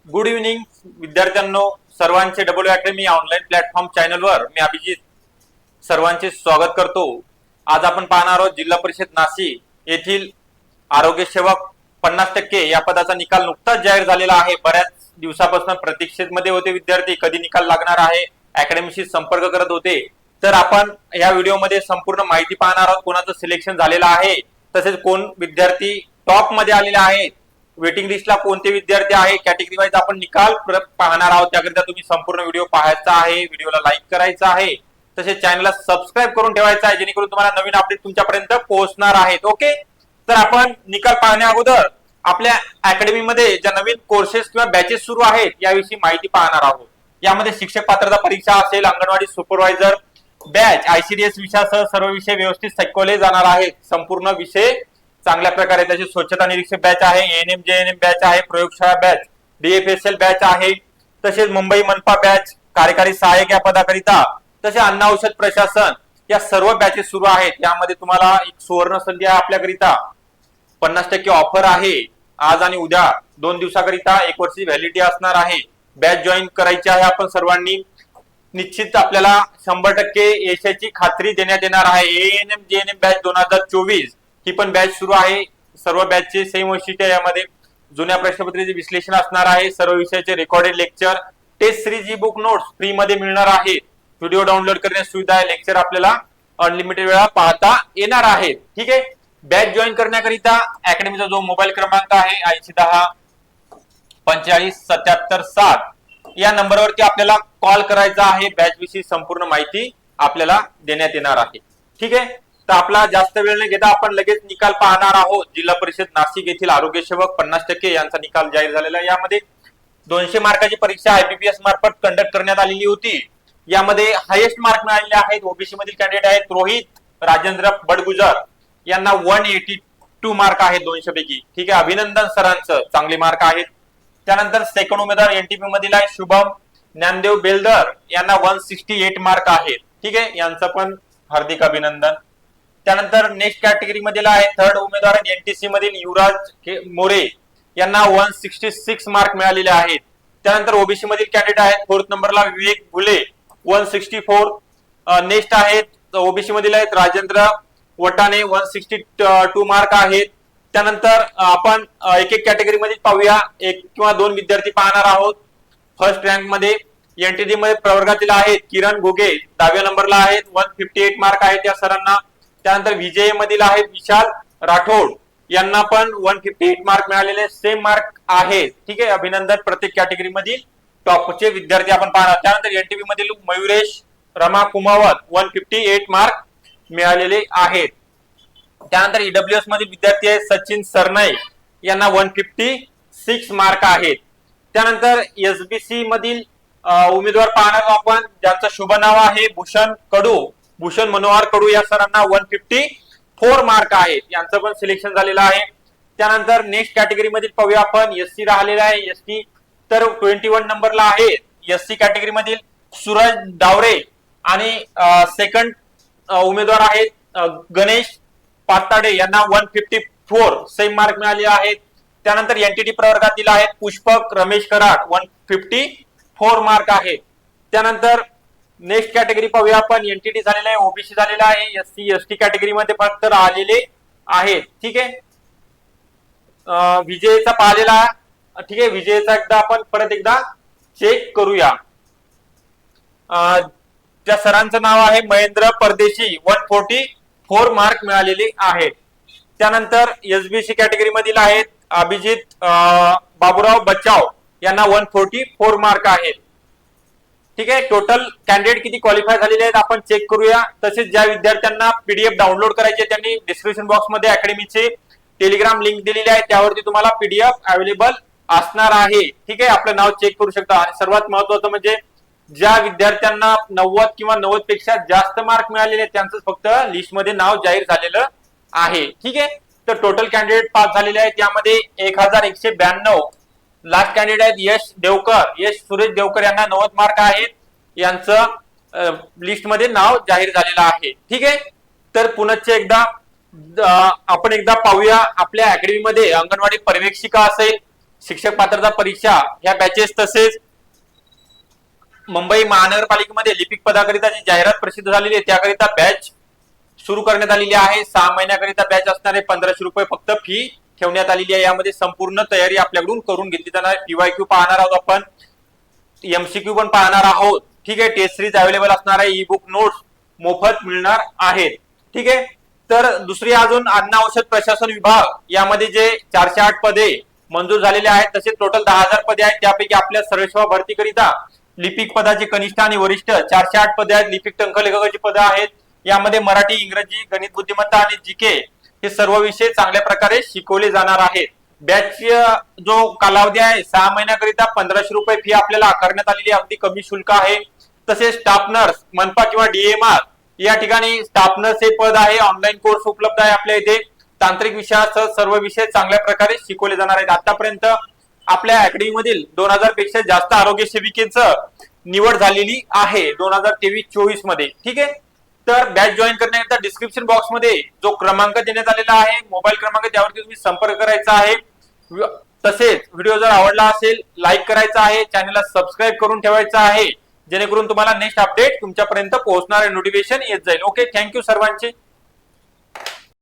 Good evening विद्यार्थ्यांनो, सर्वांचे W academy online platform चॅनलवर मी अभिजित सर्वांचे स्वागत करतो। आज आपण पाहणार आहोत जिल्हा परिषद नाशिक येथील आरोग्य सेवक 50% या पदाचा निकाल नुकताच जाहीर झालेला आहे। बऱ्याच दिवसापासून प्रतीक्षेमध्ये होते विद्यार्थी, कधी निकाल लागणार आहे अकॅडमीशी संपर्क करत होते। तर आपण या व्हिडिओमध्ये संपूर्ण माहिती पाहणार आहोत, कोणाचं सिलेक्शन झालेलं आहे, तसेच कोण विद्यार्थी टॉप मध्ये आलेले आहेत, वेटिंग लिस्टला कोणते विद्यार्थी आहे, कॅटेगरी वाईज आपण निकाल पाहणार आहोत। त्याकरिता तुम्ही संपूर्ण व्हिडिओ पाहायचा आहे, व्हिडिओला लाईक करायचा आहे, तसेच चॅनलला सबस्क्राईब करून ठेवायचा आहे, जेणेकरून तुम्हाला नवीन अपडेट तुमच्यापर्यंत पोहोचणार आहेत। ओके, तर आपण निकाल पाहण्या अगोदर आपल्या अकॅडमीमध्ये ज्या नवीन कोर्सेस किंवा बॅचेस सुरू आहेत याविषयी माहिती पाहणार आहोत। यामध्ये शिक्षक पात्रता परीक्षा असेल, अंगणवाडी सुपरवायझर बॅच, आयसीडीएस विषयासह सर्व विषय व्यवस्थित शिकवले जाणार आहेत। संपूर्ण विषय चांगल्या प्रकारे, त्याची स्वच्छता निरीक्षक बॅच आहे, एएनएम जेएनएम बॅच आहे, प्रयोगशाळा बॅच, डीएफएसएल बॅच आहे, तसेच मुंबई मनपा बॅच, कार्यकारी सहाय्यक या पदाकरिता, तसे अन्न औषध प्रशासन या सर्व बॅचेस सुरू आहेत। यामध्ये तुम्हाला एक सुवर्ण संधी आहे आपल्याकरिता, 50% ऑफर आहे। आज आणि उद्या 2 दिवसाकरिता 1 वर्षाची व्हॅलिडिटी असणार आहे। बॅच जॉईन करायची आहे आपण सर्वांनी। निश्चित आपल्याला 100% यशाची खात्री देण्यात येणार आहे। एएनएम जेएनएम बॅच 2024 ही पण बॅच सुरू आहे। सर्व बॅचचे सेम वैशिष्ट्य यामध्ये जुन्या प्रश्नपत्रिकेचे विश्लेषण असणार आहे, सर्व विषयाचे recorded lecture, test series e book notes free मध्ये मिळणार आहेत। व्हिडिओ डाउनलोड करण्यास सुविधा आहे, लेक्चर आपल्याला अनलिमिटेड वेळा पाहता येणार आहे। ठीक आहे, बॅच जॉईन करण्याकरिता अकॅडमीचा जो मोबाईल क्रमांक आहे 8010 45 77 7 या नंबरवरती आपल्याला कॉल करायचा आहे। बॅच विषयी संपूर्ण माहिती आपल्याला देण्यात येणार आहे। ठीक आहे, तर आपला जास्त वेळ न घेता आपण लगेच निकाल पाहणार आहोत। जिल्हा परिषद नाशिक येथील आरोग्य सेवक 50% यांचा निकाल जाहीर झालेला आहे। यामध्ये 200 मार्काची परीक्षा आयबीपीएस मार्फत कंडक्ट करण्यात आलेली होती। यामध्ये हायेस्ट मार्क मिळालेले आहेत ओबीसी मधील कॅन्डिडेट आहेत रोहित राजेंद्र बडगुजर, यांना 182 मार्क आहेत 200 पैकी। ठीक आहे, अभिनंदन सरांचं, चांगले मार्क आहेत। त्यानंतर सेकंड उमेदवार एनटीपी मधील आहे शुभम ज्ञानदेव बेलदर, यांना 168 मार्क आहेत। ठीक आहे, यांचं पण हार्दिक अभिनंदन। त्यानंतर नेक्स्ट कॅटेगरी मधील आहे थर्ड उमेदवार एनटीसी मधील युवराज मोरे, यांना 166 मार्क मिळालेले आहेत। त्यानंतर ओबीसी मधील कॅन्डिडेट आहेत फोर्थ नंबरला विवेक भुले 164। नेक्स्ट आहेत ओबीसी मधील आहेत राजेंद्र वटाने 162 मार्क आहेत। त्यानंतर आपण एक एक कॅटेगरी मध्ये पाहूया, 1 किंवा 2 विद्यार्थी पाहणार आहोत। फर्स्ट रँक मध्ये एनटीडी मध्ये प्रवर्गातील आहेत किरण घुगे, 10व्या नंबरला आहेत 158 मार्क आहेत या सरांना। त्यानंतर विजय मधील आहेत विशाल राठोड, यांना पण 158 मार्क मिळालेले सेम मार्क आहेत। ठीक आहे, अभिनंदन प्रत्येक कॅटेगरी मधील टॉपचे विद्यार्थी आपण पाहणार। त्यानंतर एनटीपी मधील मयुरेश रमा कुमावत 158 मार्क मिळालेले आहेत। त्यानंतर ईडब्ल्यूएस मधील विद्यार्थी आहेत सचिन सरनाई, यांना 156 मार्क आहेत। त्यानंतर एसबीसी मधील उमेदवार पाहणार आपण, ज्यांचं शुभ नाव आहे भूषण कडू, भूषण मनोहर कडू, या सरांना 154 मार्क आहेत। यांचं पण सिलेक्शन झालेलं आहे। त्यानंतर नेक्स्ट कॅटेगरी मधील पाहूया आपण, एससी राहिलेला आहे एसटी, तर 21 नंबरला आहे एससी कॅटेगरी मधील सूरज डावरे, आणि सेकंड उमेदवार आहेत गणेश पाताडे, यांना 154 सेम मार्क मिळाले आहेत। त्यानंतर एनटीटी प्रवर्गातील आहेत पुष्पक रमेश कराड 154 मार्क आहेत। त्यानंतर नेक्स्ट कॅटेगरी पाहूया आपण, एनटीटी झालेला आहे, ओबीसी झालेला आहे, एससी एसटी कॅटेगरी मध्ये फक्त आलेले आहेत। ठीक आहे, विजयचा पाहिलेला, ठीक आहे, विजयचा एकदा आपण परत एकदा चेक करूया। त्या सरांचं नाव आहे महेंद्र परदेशी, 144 मार्क मिळालेले आहेत। त्यानंतर एसबीसी कॅटेगरी मधील आहेत अभिजित बाबूराव बचाव, यांना 144 मार्क आहेत। ठीक आहे, टोटल कॅन्डिडेट किती क्वालिफाय झालेले आहेत आपण चेक करूया। तसेच ज्या विद्यार्थ्यांना पीडीएफ डाउनलोड करायचे त्यांनी डिस्क्रिप्शन बॉक्स मध्ये अकॅडमीचे टेलिग्राम लिंक दिलेली आहे, त्यावरती तुम्हाला पीडीएफ अवेलेबल असणार आहे। ठीक आहे, आपलं नाव चेक करू शकता। आणि सर्वात महत्वाचं म्हणजे ज्या विद्यार्थ्यांना 90 किंवा 90 पेक्षा जास्त मार्क मिळालेले त्यांचं फक्त लिस्ट मध्ये नाव जाहीर झालेलं आहे। ठीक आहे, तर टोटल कॅन्डिडेट पास झालेले आहेत, यामध्ये 1192 लास्ट कॅन्डिडेट आहेत यश देवकर, यश सुरेश देवकर, यांना 90 मार्क आहेत। यांचं लिस्ट मध्ये नाव जाहीर झालेलं आहे। ठीक आहे, तर पुनश्च एकदा आपण एकदा पाहूया, आपल्या अकॅडमी मध्ये अंगणवाडी पर्यवेक्षिका असेल, शिक्षक पात्रता परीक्षा ह्या बॅचेस, तसेच मुंबई महानगरपालिकेमध्ये लिपिक पदाकरिता जी जाहिरात प्रसिद्ध झालेली आहे त्याकरिता बॅच सुरू करण्यात आलेली आहे. 6 महिन्याकरिता बॅच असणारे 1500 रुपये फक्त फी ठेवण्यात आलेली आहे. यामध्ये संपूर्ण तयारी आपल्याकडून करून घेतली जाणार आहे. पीवायक्यू पाहणार आहोत आपण, एमसीक्यू पण पाहणार आहोत. ठीक आहे, टेस्ट सिरीज अवेलेबल असणार आहे, ई बुक नोट्स मोफत मिळणार आहेत. ठीक आहे, तर दुसरी अजून अन्न औषध प्रशासन विभाग यामध्ये जे 408 पदे मंजूर झालेले आहेत, तसे टोटल 10,000 पदे आहेत. त्यापैकी आपल्या सर्वसेवा भरतीकरिता लिपिक पदाचे कनिष्ठ आणि वरिष्ठ 408 पदे आहेत. लिपिक टंकलेखकाची पदे आहेत. यामध्ये मराठी, इंग्रजी, गणित बुद्धिमत्ता आणि जीके हे सर्व विषय चांगल्या प्रकारे शिकवले जाणार आहेत. बॅच जो कालावधी आहे 6 महिन्याकरिता 1500 रुपये फी आपल्याला आकारण्यात आलेली, अगदी कमी शुल्क आहे. तसेच स्टाफ नर्स मनपा किंवा डीएमआर या ठिकाणी स्टाफ नर्स हे पद आहे. ऑनलाईन कोर्स उपलब्ध आहे आपल्या इथे. तांत्रिक विषयासह सर्व विषय चांगल्या प्रकारे शिकवले जाणार आहेत. आतापर्यंत आपल्या अकॅडमी मधील 2000 पेक्षा जास्त आरोग्य सेविकेचं निवड झालेली आहे 2023-24 मध्ये. ठीक आहे, तर बॅच जॉईन करण्याकरिता डिस्क्रिप्शन बॉक्स मध्ये जो क्रमांक देण्यात आलेला आहे, मोबाईल क्रमांक, त्यावरती तुम्ही संपर्क करायचा आहे. तसेच व्हिडिओ जर आवडला असेल लाईक करायचा आहे, चॅनलला सबस्क्राईब करून ठेवायचा आहे, जेणेकरून तुम्हाला नेक्स्ट अपडेट तुमच्यापर्यंत पोहोचणारे नोटिफिकेशन येत जाईल. ओके, थँक्यू सर्वांचे.